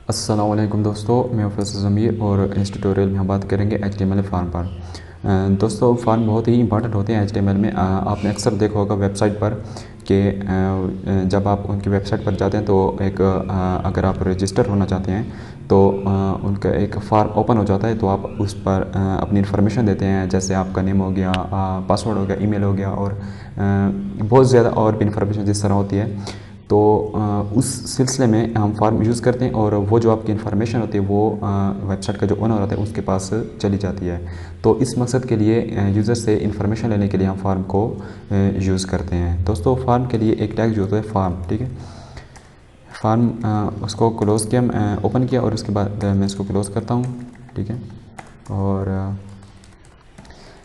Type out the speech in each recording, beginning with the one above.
अस्सलाम वालेकुम दोस्तों, मैं प्रोफेसर ज़मीर और इस ट्यूटोरियल में हम बात करेंगे HTML फार्म पर। दोस्तों फार्म बहुत ही इंपॉर्टेंट होते हैं HTML में। आपने अक्सर देखा होगा वेबसाइट पर कि जब आप उनकी वेबसाइट पर जाते हैं तो अगर आप रजिस्टर होना चाहते हैं तो उनका एक फार्म ओपन हो जाता है। तो आप उस पर अपनी इन्फॉर्मेशन देते हैं, जैसे आपका नेम हो गया, पासवर्ड हो गया, ईमेल हो गया और बहुत ज़्यादा और भी इन्फॉर्मेशन जिस तरह होती है। तो उस सिलसिले में हम फार्म यूज़ करते हैं और वो जो आपकी इन्फॉर्मेशन होती है वो वेबसाइट का जो ओनर होता है उसके पास चली जाती है। तो इस मकसद के लिए यूज़र से इन्फॉर्मेशन लेने के लिए हम फार्म को यूज़ करते हैं। दोस्तों फार्म के लिए एक टैग जो होता है फार्म, ठीक है। फार्म उसको क्लोज़ किया, ओपन किया और उसके बाद मैं इसको क्लोज़ करता हूँ, ठीक है। और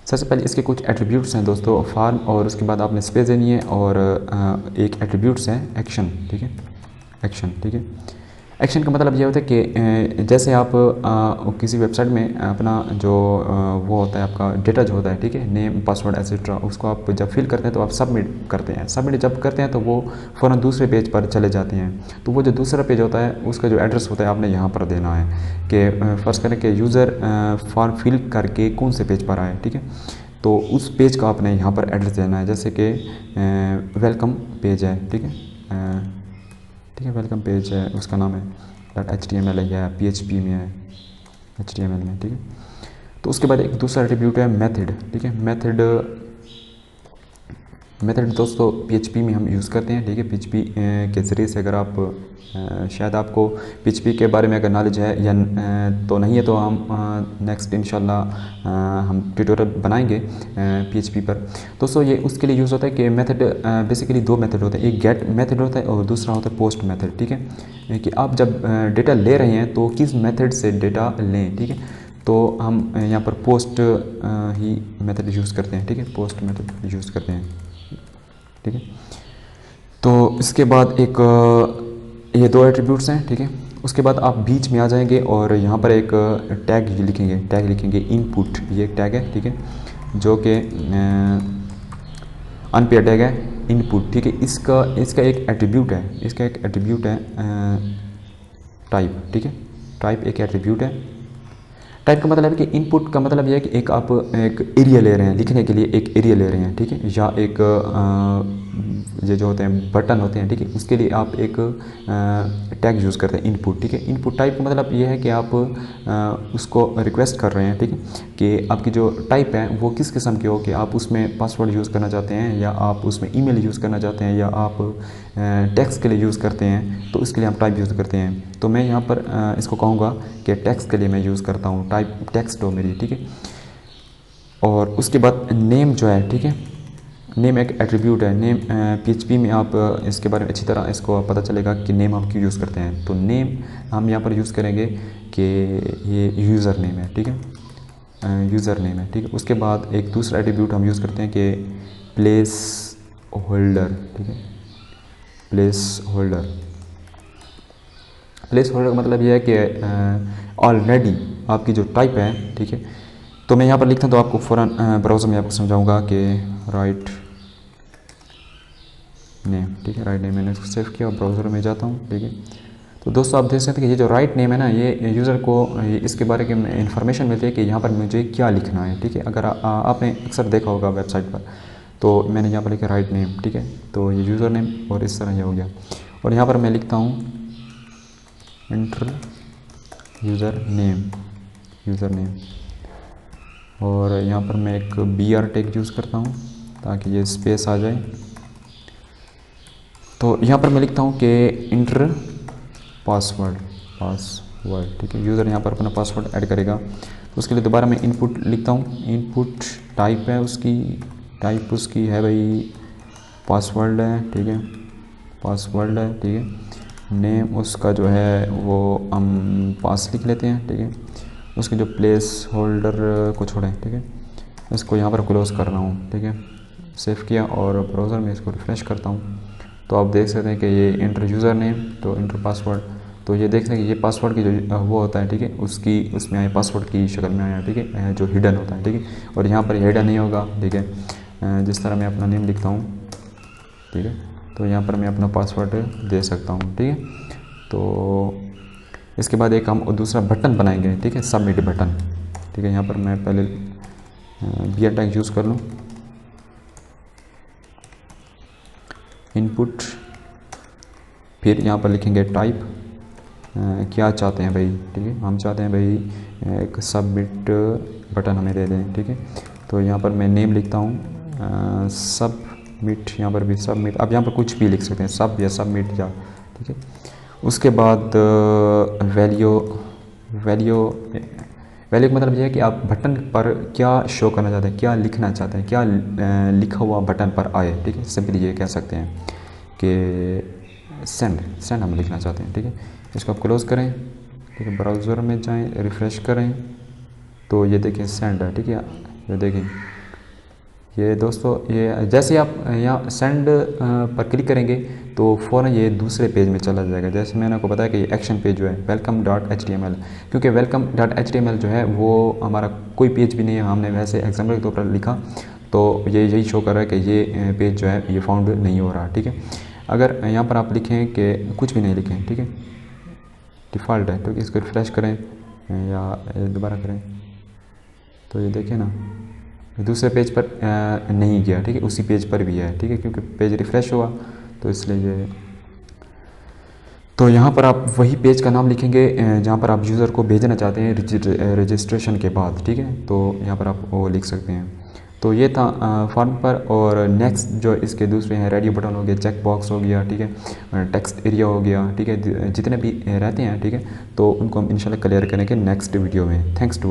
सबसे पहले इसके कुछ एट्रीब्यूट्स हैं दोस्तों फार्म, और उसके बाद आपने स्पेस देनी है और एक एट्रीब्यूट्स है एक्शन, ठीक है। एक्शन, ठीक है। एक्शन का मतलब ये होता है कि जैसे आप किसी वेबसाइट में अपना जो वो होता है आपका डेटा जो होता है, ठीक है, नेम पासवर्ड एसेट्रा, उसको आप जब फिल करते हैं तो आप सबमिट करते हैं। सबमिट जब करते हैं तो वो फ़ौरन दूसरे पेज पर चले जाते हैं। तो वो जो दूसरा पेज होता है उसका जो एड्रेस होता है आपने यहाँ पर देना है कि फ़र्ज़ करें कि यूज़र फॉर्म फिल करके कौन से पेज पर आए, ठीक है। तो उस पेज का आपने यहाँ पर एड्रेस देना है, जैसे कि वेलकम पेज है, ठीक है। ठीक है, वेलकम पेज है, उसका नाम है .html है या PHP में है, HTML में, ठीक है। तो उसके बाद एक दूसरा एट्रीब्यूट है मेथड, ठीक है। मेथड दोस्तों PHP में हम यूज़ करते हैं, ठीक है। PHP के ज़रिए से अगर आप शायद आपको PHP के बारे में अगर नॉलेज है या तो नहीं है तो हम नेक्स्ट इंशाल्लाह हम ट्यूटोरियल बनाएंगे PHP पर। दोस्तों ये उसके लिए यूज़ होता है कि मेथड बेसिकली दो मेथड होते हैं, एक गेट मेथड होता है और दूसरा होता है पोस्ट मेथड, ठीक है। कि आप जब डेटा ले रहे हैं तो किस मेथड से डेटा लें, ठीक है। तो हम यहाँ पर पोस्ट ही मेथड यूज़ करते हैं, ठीक है, पोस्ट मेथड यूज़ करते हैं, ठीक है। तो इसके बाद एक ये दो एट्रीब्यूट्स हैं, ठीक है। उसके बाद आप बीच में आ जाएंगे और यहाँ पर एक टैग लिखेंगे इनपुट, ये एक टैग है, ठीक है, जो कि अनपेयर टैग है इनपुट, ठीक है। इसका एक एट्रीब्यूट है टाइप, ठीक है। टाइप एक एट्रीब्यूट है। टाइप का मतलब है कि इनपुट का मतलब यह है कि एक आप एक एरिया ले रहे हैं, लिखने के लिए एक एरिया ले रहे हैं, ठीक है, या एक ये जो होते हैं बटन होते हैं, ठीक है, उसके लिए आप एक टैग यूज़ करते हैं इनपुट, ठीक है। इनपुट टाइप का मतलब ये है कि आप उसको रिक्वेस्ट कर रहे हैं, ठीक है, कि आपकी जो टाइप है वो किस किस्म की हो, कि आप उसमें पासवर्ड यूज़ करना चाहते हैं या आप उसमें ईमेल यूज़ करना चाहते हैं या आप टेक्स्ट के लिए यूज़ करते हैं, तो इसके लिए हम टाइप यूज़ करते हैं। तो मैं यहाँ पर इसको कहूँगा कि टेक्स्ट के लिए मैं यूज़ करता हूँ, टाइप टेक्स्ट हो मेरी, ठीक है। और उसके बाद नेम जो है, ठीक है, नेम एक एट्रीब्यूट है। नेम PHP में आप इसके बारे में अच्छी तरह इसको पता चलेगा कि नेम हम क्यों यूज़ करते हैं। तो नेम हम यहाँ पर यूज़ करेंगे कि ये यूज़र नेम है, ठीक है, यूज़र नेम है, ठीक है। उसके बाद एक दूसरा एट्रीब्यूट हम यूज़ करते हैं कि प्लेस होल्डर, ठीक है, प्लेस होल्डर का मतलब यह है कि ऑलरेडी आपकी जो टाइप है, ठीक है। तो मैं यहाँ पर लिखता हूँ तो आपको फ़ौरन ब्राउज़र में आपको समझाऊंगा कि राइट नेम, ठीक है, राइट नेम मैंने इसको सेव किया और ब्राउज़र में जाता हूँ, ठीक है। तो दोस्तों आप देख सकते हैं कि ये जो राइट नेम है ना, ये यूज़र को इसके बारे में इंफॉर्मेशन मिलती है कि यहाँ पर मुझे क्या लिखना है, ठीक है। अगर आपने अक्सर देखा होगा वेबसाइट पर, तो मैंने यहाँ पर लिखा राइट नेम, ठीक है। तो ये यूज़र नेम और इस तरह ये हो गया। और यहाँ पर मैं लिखता हूँ इंटर यूज़र नेम और यहाँ पर मैं एक BR टैग यूज़ करता हूँ ताकि ये स्पेस आ जाए। तो यहाँ पर मैं लिखता हूँ कि इंटर पासवर्ड, ठीक है। यूज़र यहाँ पर अपना पासवर्ड ऐड करेगा, तो उसके लिए दोबारा मैं इनपुट लिखता हूँ। इनपुट टाइप है उसकी है भाई पासवर्ड है, ठीक है, पासवर्ड है, ठीक है। नेम उसका जो है वो हम पास लिख लेते हैं, ठीक है। उसके जो प्लेस होल्डर को छोड़ें, ठीक है। इसको यहाँ पर क्लोज़ कर रहा हूँ, ठीक है, सेव किया और ब्राउज़र में इसको रिफ़्रेश करता हूँ। तो आप देख सकते हैं कि ये इंटर यूज़र नेम तो इंटर पासवर्ड, तो ये देख सकते हैं कि ये पासवर्ड की जो वो होता है, ठीक है, उसमें आया पासवर्ड की शक्ल में आया, ठीक है, जो हिडन होता है, ठीक है। और यहाँ पर हिडन नहीं होगा, ठीक है। जिस तरह मैं अपना नेम लिखता हूँ, ठीक है, तो यहाँ पर मैं अपना पासवर्ड दे सकता हूँ, ठीक है। तो इसके बाद एक हम दूसरा बटन बनाएंगे, ठीक है, सबमिट बटन। ठीक है, यहाँ पर मैं पहले बियर टैग यूज़ कर लूँ, इनपुट, फिर यहाँ पर लिखेंगे टाइप, क्या चाहते हैं भाई। ठीक है, हम चाहते हैं भाई एक सबमिट बटन हमें दे दें। ठीक है, तो यहाँ पर मैं नेम लिखता हूँ सबमिट, यहाँ पर भी सबमिट, अब यहाँ पर कुछ भी लिख सकते हैं, सब या सबमिट या। ठीक है, उसके बाद वैल्यू वैल्यू का मतलब ये है कि आप बटन पर क्या शो करना चाहते हैं, क्या लिखना चाहते हैं, क्या लिखा हुआ बटन पर आए। ठीक है, सिंपली ये कह सकते हैं कि सेंड हम लिखना चाहते हैं। ठीक है, इसको आप क्लोज़ करें। ठीक है, ब्राउज़र में जाएं, रिफ़्रेश करें, तो ये देखें सेंड है। ठीक है, ये देखें, ये दोस्तों ये जैसे आप यहाँ सेंड पर क्लिक करेंगे तो फ़ौरन ये दूसरे पेज में चला जाएगा। जैसे मैंने आपको बताया कि ये एक्शन पेज जो है welcome.html, क्योंकि welcome.html जो है वो हमारा कोई पेज भी नहीं है, हमने वैसे एग्जाम्पल के तौर पर लिखा, तो ये यही शो कर रहा है कि ये पेज जो है ये फाउंड नहीं हो रहा। ठीक है, अगर यहाँ पर आप लिखें कि कुछ भी नहीं लिखें, ठीक है, डिफ़ॉल्ट है, तो इसको रिफ्रेश करें या दोबारा करें, तो ये देखें ना दूसरे पेज पर नहीं गया। ठीक है, उसी पेज पर भी है। ठीक है, क्योंकि पेज रिफ़्रेश हुआ तो इसलिए ये, तो यहाँ पर आप वही पेज का नाम लिखेंगे जहाँ पर आप यूज़र को भेजना चाहते हैं रजिस्ट्रेशन के बाद। ठीक है, तो यहाँ पर आप वो लिख सकते हैं। तो ये था फॉर्म पर। और नेक्स्ट जो इसके दूसरे हैं, रेडियो बटन हो गया, चेक बॉक्स हो गया, ठीक है, टेक्स्ट एरिया हो गया। ठीक है, जितने भी रहते हैं, ठीक है, तो उनको हम इंशाल्लाह क्लियर करेंगे नेक्स्ट वीडियो में। Thanks to